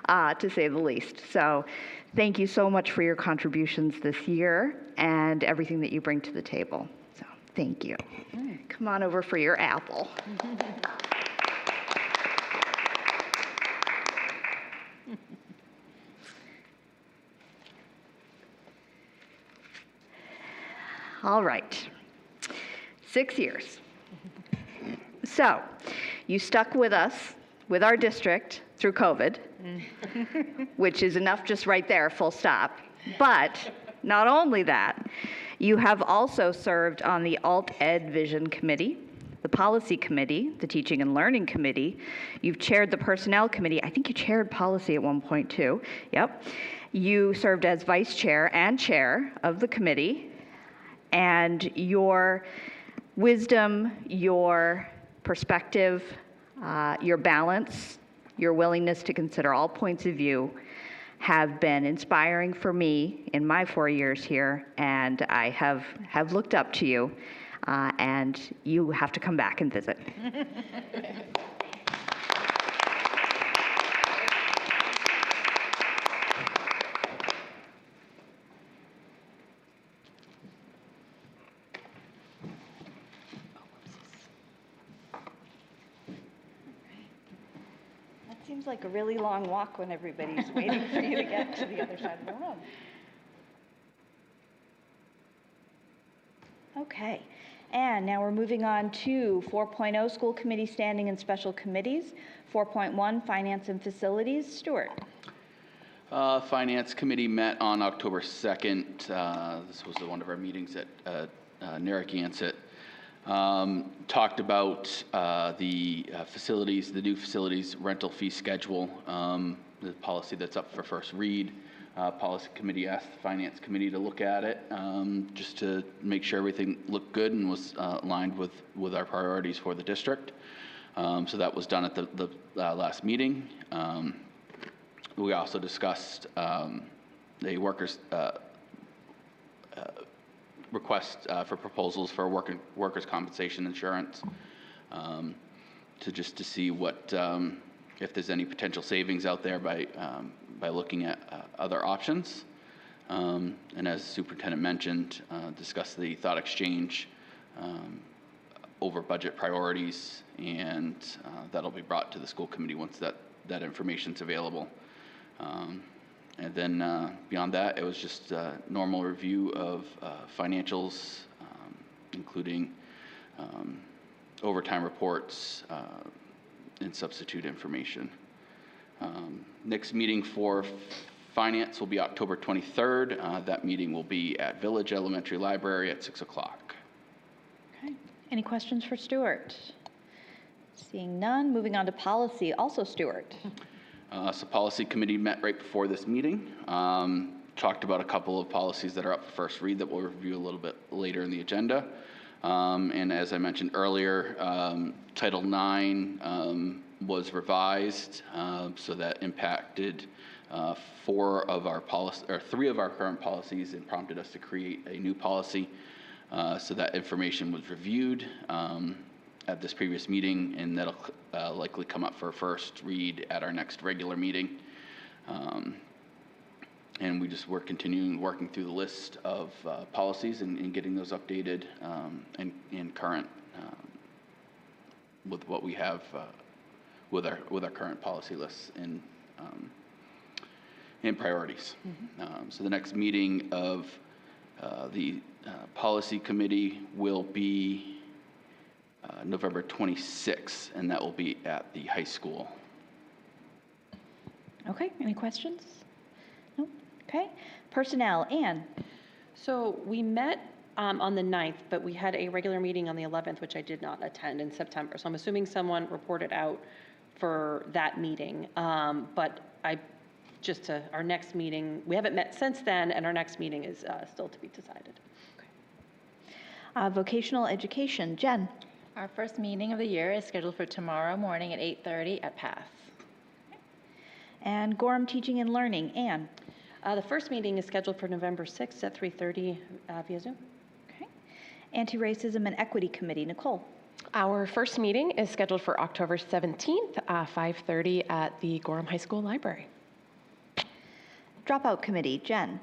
to say the least. So thank you so much for your contributions this year and everything that you bring to the table. So thank you. Come on over for your apple. All right, 6 years. So you stuck with us, with our district through COVID, which is enough just right there, full stop. But not only that, you have also served on the Alt Ed Vision Committee, the Policy Committee, the Teaching and Learning Committee. You've chaired the Personnel Committee. I think you chaired policy at one point too. Yep. You served as vice chair and chair of the committee. And your wisdom, your perspective, your balance, your willingness to consider all points of view have been inspiring for me in my 4 years here, and I have looked up to you, and you have to come back and visit. Seems like a really long walk when everybody's waiting for you to get to the other side of the room. Okay, and now we're moving on to 4.0 School Committee Standing and Special Committees, 4.1 Finance and Facilities. Stuart. Finance Committee met on October 2nd. This was one of our meetings at Narragansett. Talked about the facilities, the new facilities rental fee schedule, the policy that's up for first read. Policy Committee asked the Finance Committee to look at it just to make sure everything looked good and was aligned with our priorities for the district. So that was done at the last meeting. We also discussed the workers' request for proposals for workers' compensation insurance to see what if there's any potential savings out there by looking at other options. And as the superintendent mentioned, discuss the thought exchange over budget priorities, and that'll be brought to the school committee once that information's available. And then beyond that, it was just a normal review of financials, including overtime reports and substitute information. Next meeting for finance will be October 23rd. That meeting will be at Village Elementary Library at 6 o'clock. Okay. Any questions for Stuart? Seeing none, moving on to policy. Also Stuart. So Policy Committee met right before this meeting. Talked about a couple of policies that are up for first read that we'll review a little bit later in the agenda. And as I mentioned earlier, Title IX was revised, so that impacted three of our current policies and prompted us to create a new policy. So that information was reviewed at this previous meeting, and that'll likely come up for a first read at our next regular meeting. And we're continuing working through the list of policies and getting those updated and current with what we have with our current policy lists and priorities. Mm-hmm. So the next meeting of the policy committee will be November 26th, and that will be at the high school. Okay, any questions? Nope. Okay. Personnel, Anne. So we met on the 9th, but we had a regular meeting on the 11th, which I did not attend in September. So I'm assuming someone reported out for that meeting. But our next meeting, we haven't met since then, and our next meeting is still to be decided. Okay. Vocational education, Jen. Our first meeting of the year is scheduled for tomorrow morning at 8:30 at PATH. And Gorham Teaching and Learning, Anne. The first meeting is scheduled for November 6th at 3:30 via Zoom. Okay. Anti-Racism and Equity Committee, Nicole. Our first meeting is scheduled for October 17th, 5:30 at the Gorham High School Library. Dropout Committee, Jen.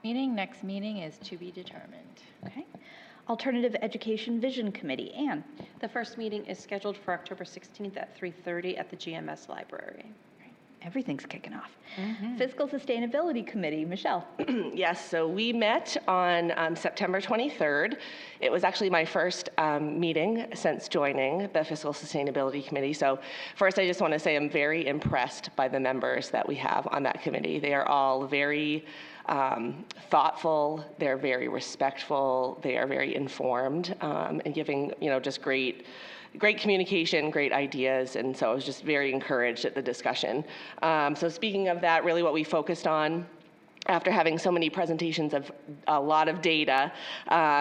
Next meeting is to be determined. Okay. Alternative Education Vision Committee, Anne. The first meeting is scheduled for October 16th at 3:30 at the GMS Library. Everything's kicking off. Mm-hmm. Fiscal Sustainability Committee, Michelle. Yes, so we met on September 23rd. It was actually my first meeting since joining the Fiscal Sustainability Committee. So first, I just want to say I'm very impressed by the members that we have on that committee. They are all very thoughtful, they're very respectful, they are very informed, and giving, just great communication, great ideas, and so I was just very encouraged at the discussion. So speaking of that, really what we focused on after having so many presentations of a lot of data,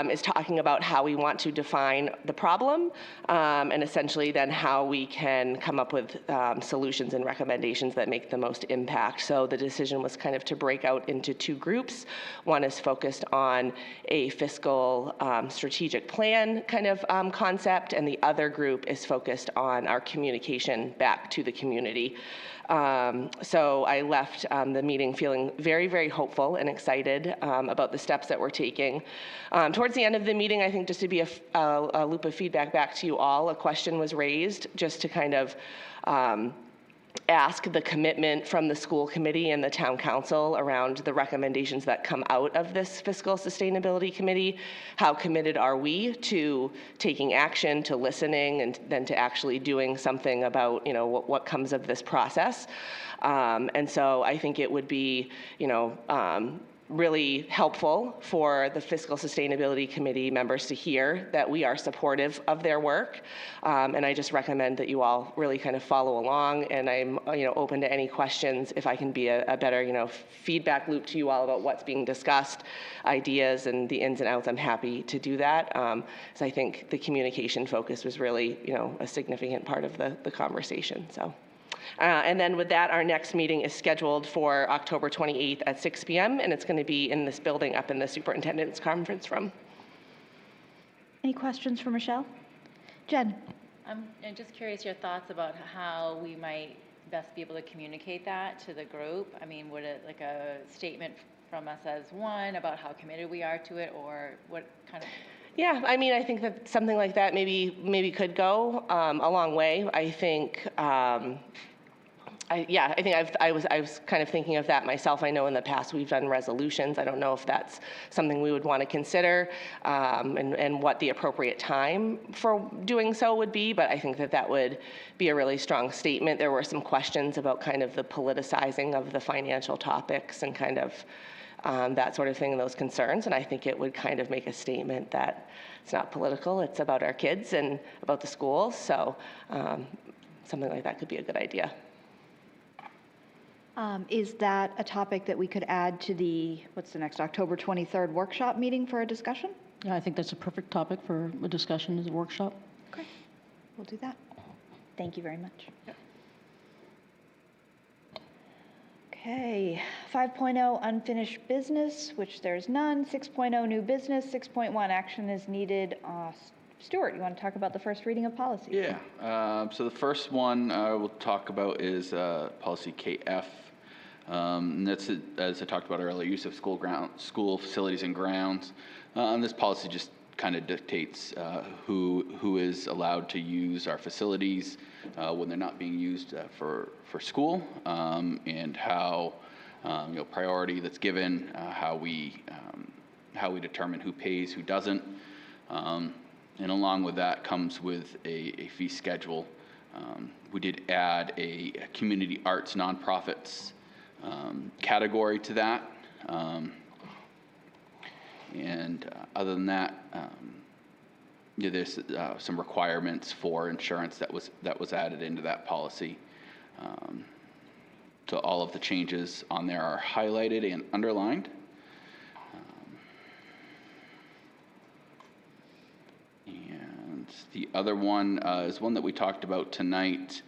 is talking about how we want to define the problem, and essentially then how we can come up with solutions and recommendations that make the most impact. So the decision was kind of to break out into two groups. One is focused on a fiscal strategic plan kind of concept, and the other group is focused on our communication back to the community. So I left the meeting feeling very, very hopeful and excited about the steps that we're taking. Towards the end of the meeting, I think just to be a loop of feedback back to you all, a question was raised just to kind of ask the commitment from the school committee and the town council around the recommendations that come out of this fiscal sustainability committee. How committed are we to taking action, to listening, and then to actually doing something about, what comes of this process? And so I think it would be, really helpful for the Fiscal Sustainability Committee members to hear that we are supportive of their work. And I just recommend that you all really kind of follow along, and I'm open to any questions. If I can be a better feedback loop to you all about what's being discussed, ideas and the ins and outs, I'm happy to do that. So I think the communication focus was really a significant part of the conversation. So. And then with that, our next meeting is scheduled for October 28th at 6 p.m. and it's going to be in this building up in the superintendent's conference room. Any questions for Michelle? Jen? I'm just curious your thoughts about how we might best be able to communicate that to the group. I mean, would it like a statement from us as one about how committed we are to it, or what kind of? Yeah, I mean, I think that something like that maybe could go a long way. I think. I was kind of thinking of that myself. I know in the past we've done resolutions. I don't know if that's something we would want to consider and what the appropriate time for doing so would be, but I think that would be a really strong statement. There were some questions about kind of the politicizing of the financial topics and kind of that sort of thing, and those concerns, and I think it would kind of make a statement that it's not political, it's about our kids and about the schools, so something like that could be a good idea. Is that a topic that we could add to what's the next, October 23rd workshop meeting for a discussion? Yeah, I think that's a perfect topic for a discussion as a workshop. Okay, we'll do that. Thank you very much. Yep. Okay, 5.0 unfinished business, which there's none. 6.0 new business. 6.1 action is needed. Stuart, you want to talk about the first reading of policy? Yeah, so the first one we'll talk about is policy KF. And that's, as I talked about earlier, use of school facilities and grounds. And this policy just kind of dictates who is allowed to use our facilities when they're not being used for school, and how priority that's given, how we determine who pays, who doesn't. And along with that comes with a fee schedule. We did add a community arts nonprofits category to that. And other than that, there's some requirements for insurance that was added into that policy. So all of the changes on there are highlighted and underlined. And the other one is one that we talked about tonight,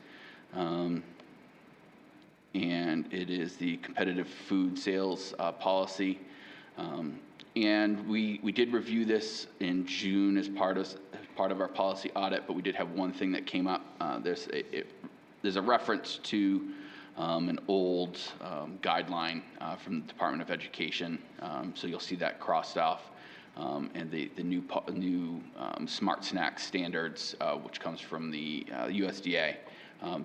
and it is the competitive food sales policy. And we did review this in June as part of our policy audit, but we did have one thing that came up. There's a reference to an old guideline from the Department of Education, so you'll see that crossed off. And the new smart snack standards, which comes from the USDA,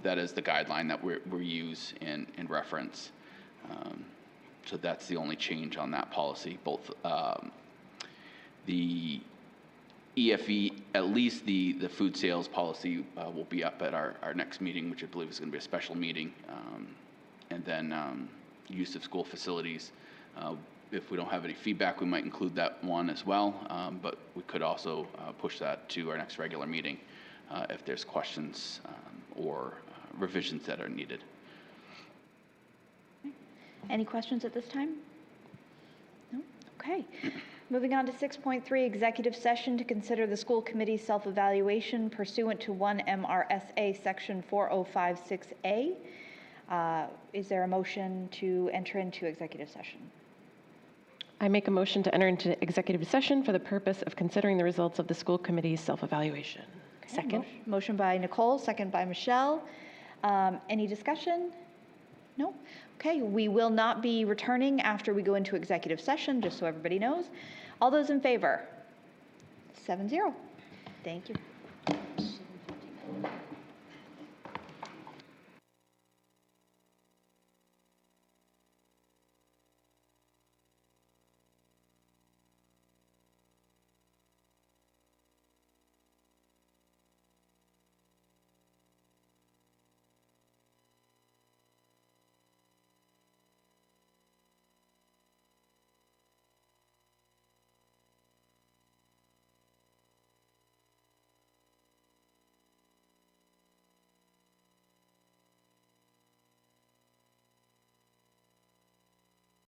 that is the guideline that we use and reference. So that's the only change on that policy. Both the EFE, at least the food sales policy, will be up at our next meeting, which I believe is going to be a special meeting. And then use of school facilities. If we don't have any feedback, we might include that one as well, but we could also push that to our next regular meeting if there's questions or revisions that are needed. Any questions at this time? No? Okay. Moving on to 6.3, executive session to consider the school committee's self-evaluation pursuant to 1 MRSA section 4056A. Is there a motion to enter into executive session? I make a motion to enter into executive session for the purpose of considering the results of the school committee's self-evaluation. Okay, Second. Motion by Nicole, second by Michelle. Any discussion? No? Okay, we will not be returning after we go into executive session, just so everybody knows. All those in favor? 7-0. Thank you.